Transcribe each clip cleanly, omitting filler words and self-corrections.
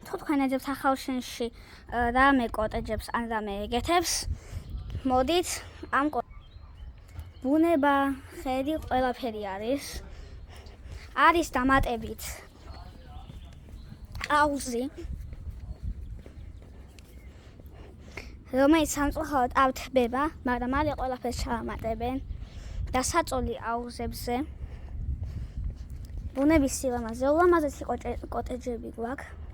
თუ თქვენ ეძებთ ახალშენში რამე კოტეჯებს ან რამე ეგეთებს, მოდით ამ ბუნება, ხედი, ყველაფერი არის დამატებით აუზი, რომელიც სამწუხაროდ ავთბება, მაგრამ მალე ყველაფერს ჩაამატებენ და საწოლი აუზებზე. ბუნების სილამაზე ულამაზესი კოტეჯები გვაქვს.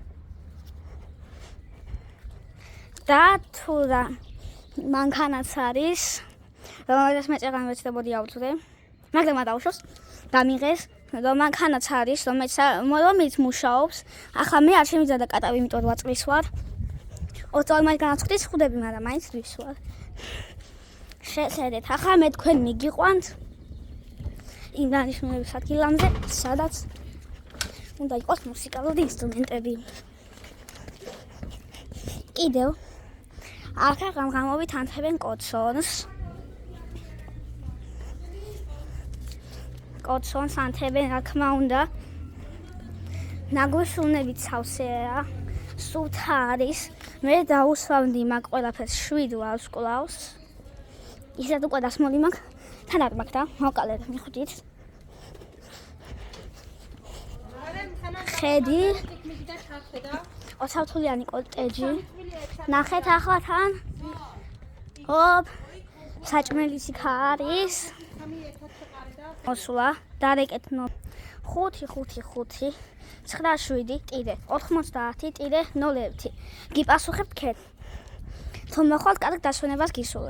და თუ რა მანქანაც არის, რომელსაც მე წეღან ვეცდებოდი ავთვლე, მაგრამ ადაუშვოს დამიღეს, რომ მანქანაც არის, რომელიც მუშაობს. ახლა მე არ შემიძლია და კატავი, იმიტომ 8 წლის ვარ. 20 წელი მაინც განაცვლის ხვდები, მაგრამ მაინც თვის ვარ. შეხედეთ, ახლა მე თქვენ მიგიყვანთ იმ დანიშნულების ადგილამდე, სადაც უნდა იყოს მუსიკალური ინსტრუმენტები. კიდევ ახლა ღამღამობით ანთებენ კოცონს. კოცონს ანთებენ, რა თქმა უნდა. ნაგვისუნებით სავსეა, სუფთა არის. მე დაუსვამდი მაგ ყველაფერს 7 ვარსკვლავს. ისეთ უკვე დასმული მაქვს, თან არ მაქვს და მოვკალეთ, მიხვდით. ხედი 20 თვლიანი კოტეჯი. ნახეთ ახლა თან. ოპ, საჭმელიც იქ არის. მოსვლა, დარეკეთნო 5 9 7 90 01 გიპასუხებთ ქეთ. თუ მოხვალთ კარგ დასვენებას გისურვებთ.